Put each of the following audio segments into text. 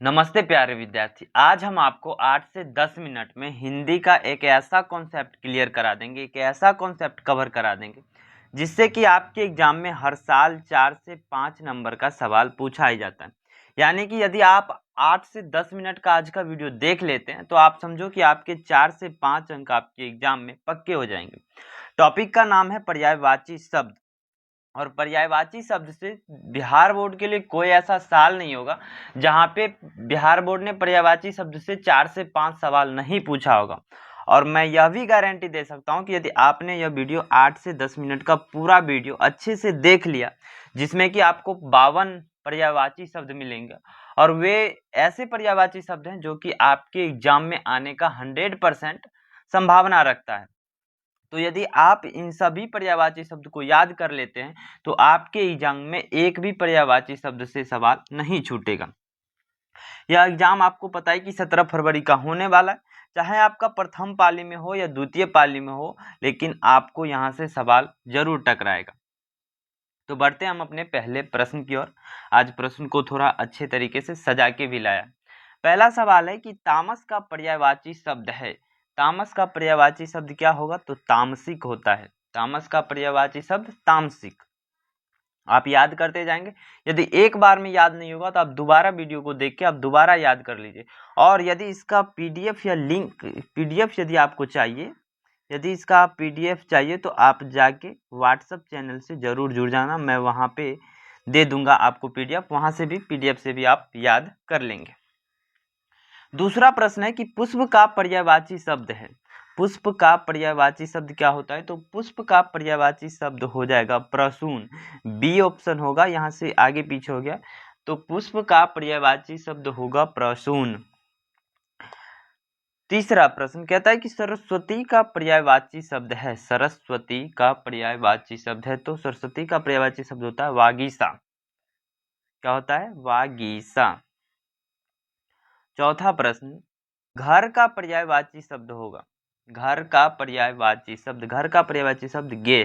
नमस्ते प्यारे विद्यार्थी। आज हम आपको 8 से 10 मिनट में हिंदी का एक ऐसा कॉन्सेप्ट क्लियर करा देंगे, एक ऐसा कॉन्सेप्ट कवर करा देंगे जिससे कि आपके एग्जाम में हर साल 4 से 5 नंबर का सवाल पूछा ही जाता है। यानी कि यदि आप 8 से 10 मिनट का आज का वीडियो देख लेते हैं तो आप समझो कि आपके 4 से 5 अंक आपके एग्जाम में पक्के हो जाएंगे। टॉपिक का नाम है पर्यायवाची शब्द। और पर्यायवाची शब्द से बिहार बोर्ड के लिए कोई ऐसा साल नहीं होगा जहां पे बिहार बोर्ड ने पर्यायवाची शब्द से 4 से 5 सवाल नहीं पूछा होगा। और मैं यह भी गारंटी दे सकता हूं कि यदि आपने यह वीडियो 8 से 10 मिनट का पूरा वीडियो अच्छे से देख लिया, जिसमें कि आपको 52 पर्यायवाची शब्द मिलेंगे और वे ऐसे पर्यायवाची शब्द हैं जो कि आपके एग्जाम में आने का 100% संभावना रखता है। तो यदि आप इन सभी पर्यायवाची शब्द को याद कर लेते हैं तो आपके एग्जाम में एक भी पर्यायवाची शब्द से सवाल नहीं छूटेगा। यह एग्जाम आपको पता है कि 17 फरवरी का होने वाला है, चाहे आपका प्रथम पाली में हो या द्वितीय पाली में हो, लेकिन आपको यहाँ से सवाल जरूर टकराएगा। तो बढ़ते हम अपने पहले प्रश्न की ओर। आज प्रश्न को थोड़ा अच्छे तरीके से सजा के भी लाया। पहला सवाल है कि तामस का पर्यायवाची शब्द है। तामस का पर्यायवाची शब्द क्या होगा? तो तामसिक होता है। तामस का पर्यायवाची शब्द तामसिक। आप याद करते जाएंगे। यदि एक बार में याद नहीं होगा तो आप दोबारा वीडियो को देख के आप दोबारा याद कर लीजिए। और यदि इसका पीडीएफ या लिंक पीडीएफ यदि आपको चाहिए, यदि इसका पीडीएफ चाहिए तो आप जाके व्हाट्सएप चैनल से जरूर जुड़ जाना। मैं वहां पे दे दूंगा आपको पीडीएफ, वहां से भी पीडीएफ से भी आप याद कर लेंगे। दूसरा प्रश्न है कि पुष्प का पर्यायवाची शब्द है। पुष्प का पर्यायवाची शब्द क्या होता है? तो पुष्प का पर्यायवाची शब्द हो जाएगा प्रसून। बी ऑप्शन होगा, यहाँ से आगे पीछे हो गया। तो पुष्प का पर्यायवाची शब्द होगा प्रसून। तीसरा प्रश्न कहता है कि सरस्वती का पर्यायवाची शब्द है। सरस्वती का पर्यायवाची शब्द है तो सरस्वती का पर्यायवाची शब्द होता है वागीसा। क्या होता है? वागीसा। चौथा प्रश्न, घर का पर्यायवाची शब्द होगा। घर का पर्यायवाची शब्द, घर का पर्यायवाची शब्द गे।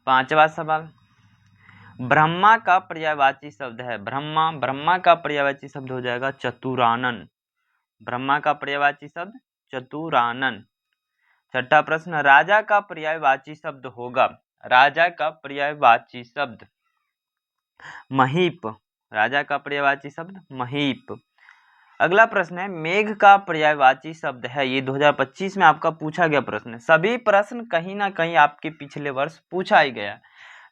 पांचवा सवाल, ब्रह्मा का पर्यायवाची शब्द है। ब्रह्मा, ब्रह्मा का पर्यायवाची शब्द हो जाएगा चतुरानन। ब्रह्मा का पर्यायवाची शब्द चतुरानन। छठा प्रश्न, राजा का पर्यायवाची शब्द होगा। राजा का पर्यायवाची शब्द महीप। राजा का पर्यायवाची शब्द महीप। अगला प्रश्न है, मेघ का पर्यायवाची शब्द है। ये 2025 में आपका पूछा गया प्रश्न है। सभी प्रश्न कहीं ना कहीं आपके पिछले वर्ष पूछा ही गया।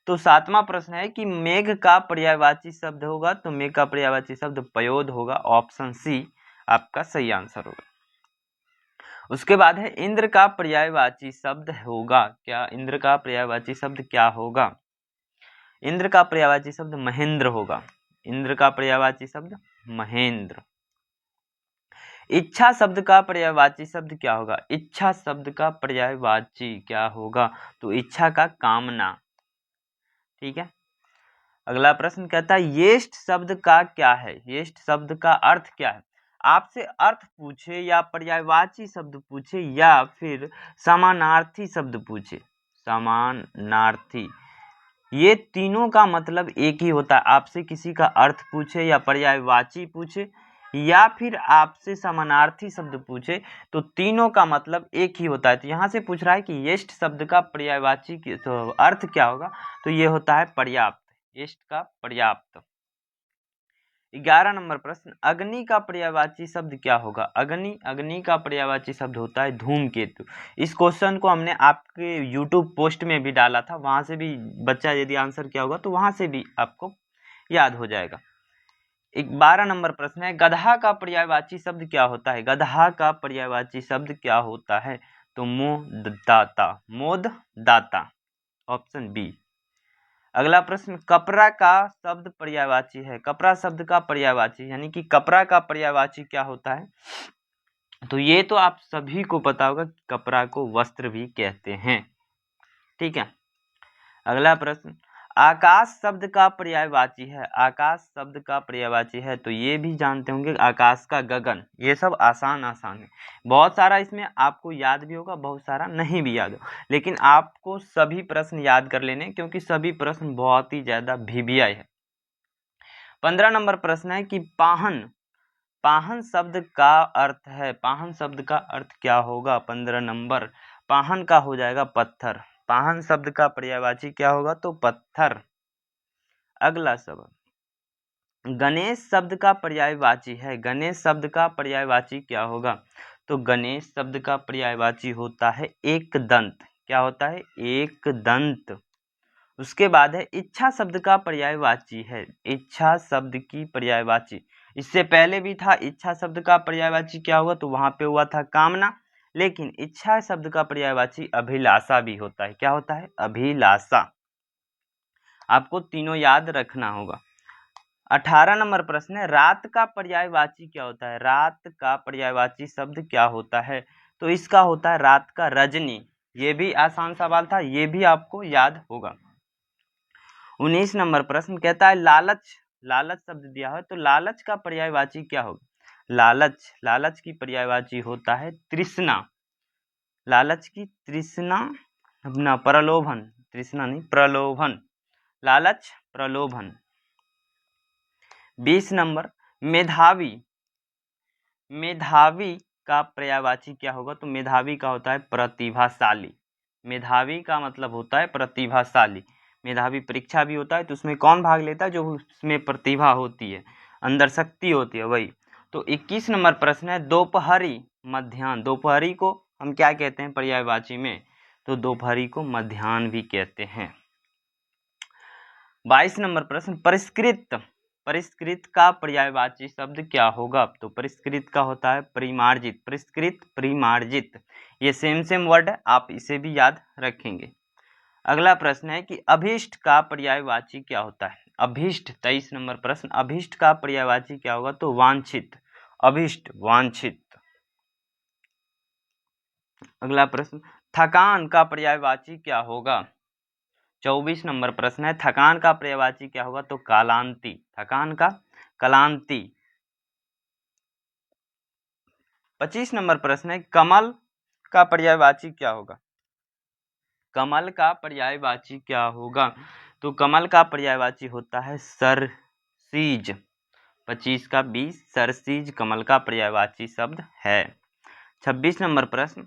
तो सातवां प्रश्न है कि मेघ का पर्यायवाची शब्द होगा। तो मेघ का पर्यायवाची शब्द पयोद होगा। ऑप्शन सी आपका सही आंसर होगा। उसके बाद है इंद्र का पर्यायवाची शब्द होगा। क्या इंद्र का पर्यायवाची शब्द क्या होगा? इंद्र का पर्यायवाची शब्द महेंद्र होगा। इंद्र का पर्यायवाची शब्द महेंद्र। इच्छा शब्द का पर्यायवाची शब्द क्या होगा? इच्छा शब्द का पर्यायवाची क्या होगा? तो इच्छा का कामना। ठीक है। अगला प्रश्न कहता है येष्ट शब्द का क्या है? येष्ट शब्द का अर्थ क्या है? आपसे अर्थ पूछे या पर्यायवाची शब्द पूछे या फिर समानार्थी शब्द पूछे, समानार्थी, ये तीनों का मतलब एक ही होता है। आपसे किसी का अर्थ पूछे या पर्यायवाची पूछे या फिर आपसे समानार्थी शब्द पूछे तो तीनों का मतलब एक ही होता है। तो यहाँ से पूछ रहा है कि येष्ट शब्द का पर्यायवाची तो अर्थ क्या होगा? तो ये होता है पर्याप्त। येष्ट का पर्याप्त। 11 नंबर प्रश्न, अग्नि का पर्यायवाची शब्द क्या होगा? अग्नि, अग्नि का पर्यायवाची शब्द होता है धूमकेतु। इस क्वेश्चन को हमने आपके YouTube पोस्ट में भी डाला था, वहां से भी बच्चा यदि आंसर किया होगा तो वहां से भी आपको याद हो जाएगा। 12 नंबर प्रश्न है, गधा का पर्यायवाची शब्द क्या होता है? गधा का पर्यायवाची शब्द क्या होता है? तो मोददाता, मोददाता। Option B. अगला प्रश्न, कपरा का शब्द पर्यायवाची है। कपरा शब्द का पर्यायवाची यानी कि कपरा का पर्यायवाची क्या होता है? तो ये तो आप सभी को पता होगा कि कपरा को वस्त्र भी कहते हैं। ठीक है। अगला प्रश्न, आकाश शब्द का पर्यायवाची है। आकाश शब्द का पर्यायवाची है तो ये भी जानते होंगे आकाश का गगन। ये सब आसान आसान है। बहुत सारा इसमें आपको याद भी होगा, बहुत सारा नहीं भी याद हो, लेकिन आपको सभी प्रश्न याद कर लेने क्योंकि सभी प्रश्न बहुत ही ज्यादा VVI है। 15 नंबर प्रश्न है कि पाहन, पाहन शब्द का अर्थ है, पाहन शब्द का अर्थ क्या होगा? 15 नंबर, पाहन का हो जाएगा पत्थर, पाहन शब्द का पर्यायवाची क्या होगा? तो पत्थर। अगला शब्द, गणेश शब्द का पर्यायवाची है, गणेश शब्द का पर्यायवाची क्या होगा? तो गणेश शब्द का पर्यायवाची होता है एक दंत। क्या होता है? एक दंत। उसके बाद है इच्छा शब्द का पर्यायवाची है, इच्छा शब्द की पर्यायवाची, इससे पहले भी था इच्छा शब्द का पर्यायवाची क्या हुआ? तो वहां पे हुआ था कामना, लेकिन इच्छा शब्द का पर्यायवाची अभिलाषा भी होता है। क्या होता है? अभिलाषा। आपको तीनों याद रखना होगा। 18 नंबर प्रश्न है, रात का पर्यायवाची क्या होता है? रात का पर्यायवाची शब्द क्या होता है? तो इसका होता है रात का रजनी। ये भी आसान सवाल था, ये भी आपको याद होगा। 19 नंबर प्रश्न कहता है लालच, लालच शब्द दिया है तो लालच का पर्यायवाची क्या होगा? लालच, लालच की पर्यायवाची होता है तृष्णा, लालच की तृष्णा ना, प्रलोभन, तृष्णा नहीं प्रलोभन, लालच प्रलोभन। 20 नंबर, मेधावी, मेधावी का पर्यायवाची क्या होगा? तो मेधावी का होता है प्रतिभाशाली, मेधावी का मतलब होता है प्रतिभाशाली। मेधावी परीक्षा भी होता है तो उसमें कौन भाग लेता है? जो उसमें प्रतिभा होती है, अंदर शक्ति होती है, वही। तो 21 नंबर प्रश्न है दोपहरी, मध्याह्न, दोपहरी को हम क्या कहते हैं पर्यायवाची में? तो दोपहरी को मध्याह्न भी कहते हैं। 22 नंबर प्रश्न, परिष्कृत, परिष्कृत का पर्यायवाची शब्द क्या होगा? तो परिष्कृत का होता है परिमार्जित, परिष्कृत परिमार्जित, ये सेम वर्ड है, आप इसे भी याद रखेंगे। अगला प्रश्न है कि अभीष्ट का पर्यायवाची क्या होता है? अभीष्ट, 23 नंबर प्रश्न, अभीष्ट का पर्यायवाची क्या होगा? तो वांछित, अभीष्ट वांछित। अगला प्रश्न, थकान का पर्यायवाची क्या होगा? 24 नंबर प्रश्न है, थकान का पर्यायवाची क्या होगा? तो कालांति, थकान का कालांति। 25 नंबर प्रश्न है, कमल का पर्यायवाची क्या होगा? कमल का पर्यायवाची क्या होगा? तो कमल का पर्यायवाची होता है सरसीज। 25 का 20, सरसीज कमल का पर्यायवाची शब्द है। 26 नंबर प्रश्न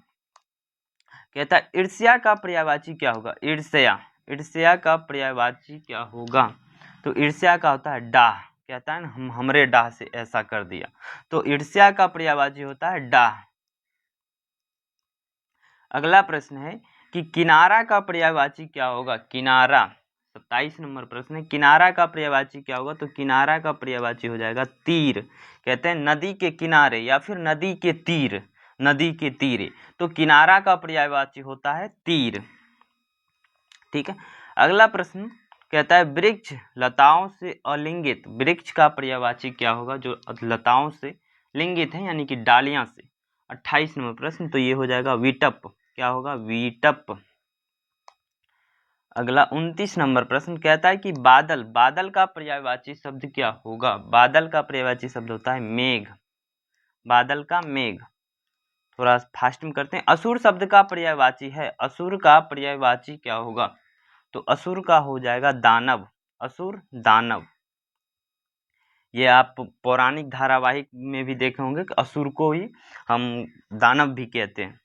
कहता है ईर्ष्या का पर्यायवाची क्या होगा? ईर्ष्या, ईर्ष्या का पर्यायवाची क्या होगा? तो ईर्ष्या का होता है डाह, कहता है ना हमरे डाह से ऐसा कर दिया, तो ईर्ष्या का पर्यायवाची होता है डाह। अगला प्रश्न है कि किनारा का पर्यायवाची क्या होगा? किनारा, 27 नंबर प्रश्न है, किनारा का पर्यायवाची क्या होगा? तो किनारा का पर्यायवाची हो जाएगा तीर, कहते हैं नदी के किनारे या फिर नदी के तीर, नदी के तीरे, तो किनारा का पर्यायवाची होता है तीर। ठीक है। अगला प्रश्न कहता है वृक्ष लताओं से अलिंगित, वृक्ष का पर्यायवाची क्या होगा? जो लताओं से लिंगित है यानी कि डालियां से। 28 नंबर प्रश्न, तो ये हो जाएगा विटप। क्या होगा? विटप। अगला 29 नंबर प्रश्न कहता है कि बादल, बादल का पर्यायवाची शब्द क्या होगा? बादल का पर्यायवाची शब्द होता है मेघ, बादल का मेघ। थोड़ा फास्ट में करते हैं। असुर शब्द का पर्यायवाची है, असुर का पर्यायवाची क्या होगा? तो असुर का हो जाएगा दानव, असुर दानव। ये आप पौराणिक धारावाहिक में भी देखे होंगे कि असुर को ही हम दानव भी कहते हैं।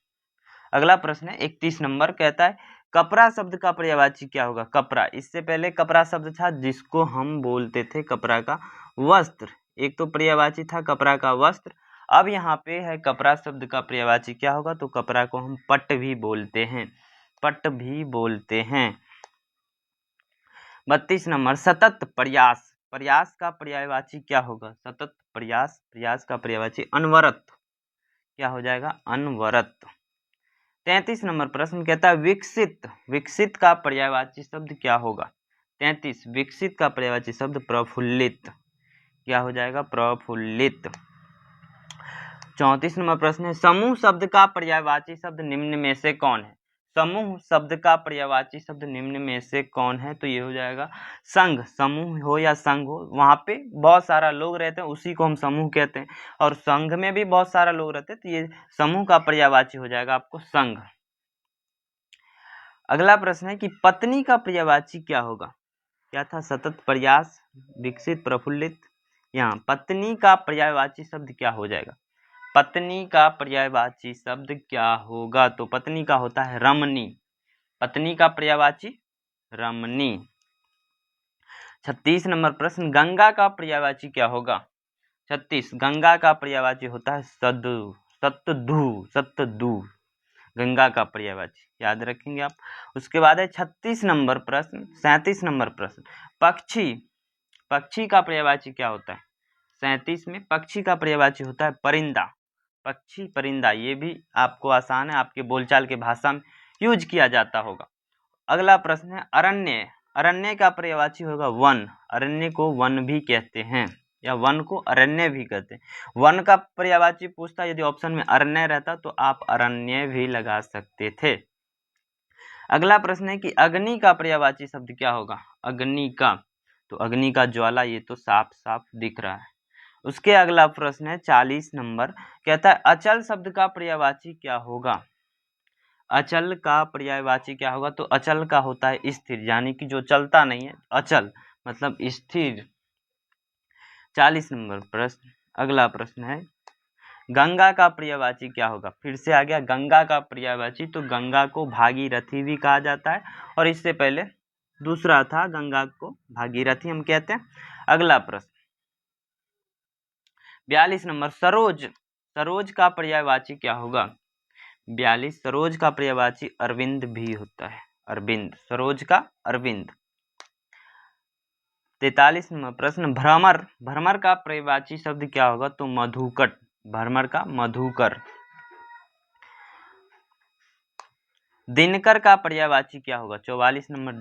अगला प्रश्न है 31 नंबर, कहता है कपड़ा शब्द का पर्यायवाची क्या होगा? कपड़ा, इससे पहले कपड़ा शब्द था जिसको हम बोलते थे कपड़ा का वस्त्र, एक तो पर्यायवाची था कपड़ा का वस्त्र। अब यहाँ पे है कपड़ा शब्द का पर्यायवाची क्या होगा? तो कपड़ा को हम पट भी बोलते हैं, पट भी बोलते हैं। 32 नंबर, सतत प्रयास, प्रयास का पर्यायवाची क्या होगा? सतत प्रयास, प्रयास का पर्यायवाची अनवरत, क्या हो जाएगा? अनवरत। 33 नंबर प्रश्न कहता है विकसित, विकसित का पर्यायवाची शब्द क्या होगा? 33, विकसित का पर्यायवाची शब्द प्रफुल्लित, क्या हो जाएगा? प्रफुल्लित। 34 नंबर प्रश्न है समूह शब्द का पर्यायवाची शब्द निम्न में से कौन है? समूह शब्द का पर्यायवाची शब्द निम्न में से कौन है? तो ये हो जाएगा संघ, समूह हो या संघ हो, वहां पे बहुत सारा लोग रहते हैं उसी को हम समूह कहते हैं, और संघ में भी बहुत सारा लोग रहते हैं तो ये समूह का पर्यायवाची हो जाएगा आपको संघ। अगला प्रश्न है कि पत्नी का पर्यायवाची क्या होगा? क्या था? सतत प्रयास, विकसित, प्रफुल्लित। यहाँ पत्नी का पर्यायवाची शब्द क्या हो जाएगा? पत्नी का पर्यायवाची शब्द क्या होगा? तो पत्नी का होता है रमणी। पत्नी का पर्यायवाची रमणी। 36 नंबर प्रश्न, गंगा का पर्यायवाची क्या होगा? 36, गंगा का पर्यायवाची होता है सतदु। गंगा का पर्यायवाची याद रखेंगे आप। उसके बाद है 36 नंबर प्रश्न, 37 नंबर प्रश्न, पक्षी का पर्यायवाची क्या होता है? 37 में पक्षी का पर्यायवाची होता है परिंदा। पक्षी, परिंदा, ये भी आपको आसान है, आपके बोलचाल के भाषा में यूज किया जाता होगा। अगला प्रश्न है अरण्य। अरण्य का पर्यायवाची होगा वन। अरण्य को वन भी कहते हैं या वन को अरण्य भी कहते हैं। वन का पर्यायवाची पूछता, यदि ऑप्शन में अरण्य रहता तो आप अरण्य भी लगा सकते थे। अगला प्रश्न है कि अग्नि का पर्यायवाची शब्द क्या होगा? अग्नि का, तो अग्नि का ज्वाला, ये तो साफ साफ दिख रहा है। उसके अगला प्रश्न है 40 नंबर, कहता है अचल शब्द का पर्यायवाची क्या होगा? अचल का पर्यायवाची क्या होगा? तो अचल का होता है स्थिर, यानी कि जो चलता नहीं है, अचल मतलब स्थिर। 40 नंबर प्रश्न, अगला प्रश्न है गंगा का पर्यायवाची क्या होगा? फिर से आ गया गंगा का पर्यायवाची, तो गंगा को भागीरथी भी कहा जाता है, और इससे पहले दूसरा था, गंगा को भागीरथी हम कहते हैं। अगला प्रश्न 42 नंबर, सरोज का पर्यायवाची क्या होगा? 42, सरोज का पर्यायवाची अरविंद भी होता है, अरविंद, सरोज का अरविंद। 43 नंबर प्रश्न, भ्रमर का पर्यायवाची शब्द क्या होगा? तो मधुकर, भ्रमर का मधुकर। दिनकर का पर्यायवाची क्या होगा? 44 नंबर,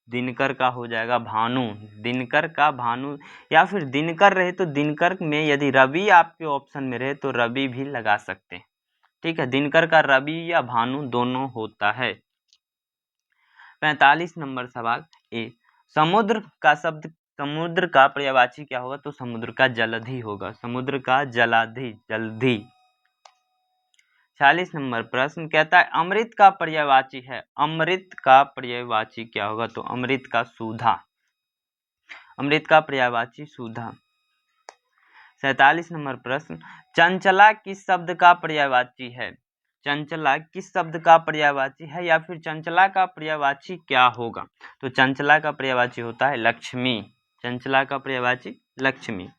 दिनकर का हो जाएगा भानु। दिनकर का भानु, या फिर दिनकर रहे तो दिनकर में यदि रवि आपके ऑप्शन में रहे तो रवि भी लगा सकते हैं, ठीक है। दिनकर का रवि या भानु दोनों होता है। 45 नंबर सवाल ए, समुद्र का पर्यायवाची क्या होगा? तो समुद्र का जलधि होगा, समुद्र का जलधि। 46 नंबर प्रश्न कहता है अमृत का पर्यायवाची है, अमृत का पर्यायवाची क्या होगा? तो अमृत का सुधा, अमृत का पर्यायवाची सुधा। 47 नंबर प्रश्न, चंचला किस शब्द का पर्यायवाची है? चंचला किस शब्द का पर्यायवाची है, या फिर चंचला का पर्यायवाची क्या होगा? तो चंचला का पर्यायवाची होता है लक्ष्मी, चंचला का पर्यायवाची लक्ष्मी।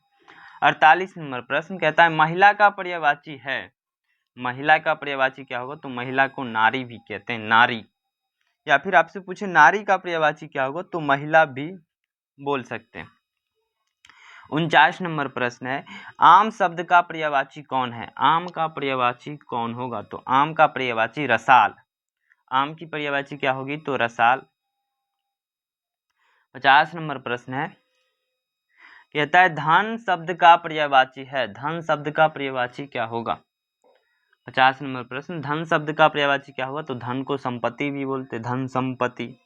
48 नंबर प्रश्न कहता है महिला का पर्यायवाची है, महिला का पर्यायवाची क्या होगा? तो महिला को नारी भी कहते हैं, नारी। या फिर आपसे पूछे नारी का पर्यायवाची क्या होगा? तो महिला भी बोल सकते हैं। 49 नंबर प्रश्न है आम शब्द का पर्यायवाची कौन है? आम का पर्यायवाची कौन होगा? तो आम का पर्यायवाची रसाल, आम की पर्यायवाची क्या होगी? तो रसाल। 50 नंबर प्रश्न है कहता है धन शब्द का पर्यायवाची है, धन शब्द का पर्यायवाची क्या होगा? 50 नंबर प्रश्न, धन शब्द का पर्यायवाची क्या होगा? तो धन को संपत्ति भी बोलते, धन संपत्ति।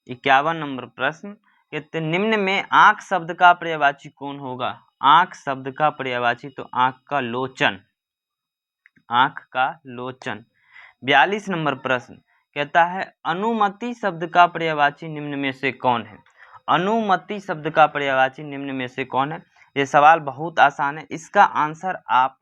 51 नंबर प्रश्न कहते निम्न में आंख शब्द का पर्यायवाची कौन होगा? आंख शब्द का पर्यायवाची तो आंख का लोचन, आंख का लोचन। 42 नंबर प्रश्न कहता है अनुमति शब्द का पर्यायवाची निम्न में से कौन है? अनुमति शब्द का पर्यायवाची निम्न में से कौन है? ये सवाल बहुत आसान है, इसका आंसर आप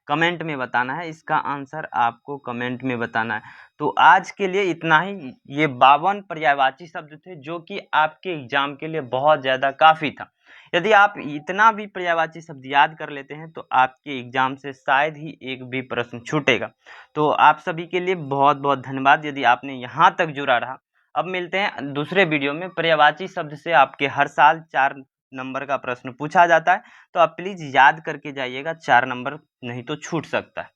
कमेंट में बताना है, इसका आंसर आपको कमेंट में बताना है। तो आज के लिए इतना ही। ये 52 पर्यायवाची शब्द थे जो कि आपके एग्जाम के लिए बहुत ज़्यादा काफ़ी था। यदि आप इतना भी पर्यायवाची शब्द याद कर लेते हैं तो आपके एग्जाम से शायद ही एक भी प्रश्न छूटेगा। तो आप सभी के लिए बहुत बहुत धन्यवाद यदि आपने यहाँ तक जुड़ा रहा। अब मिलते हैं दूसरे वीडियो में। पर्यायवाची शब्द से आपके हर साल 4 नंबर का प्रश्न पूछा जाता है, तो आप प्लीज़ याद करके जाइएगा, 4 नंबर नहीं तो छूट सकता है।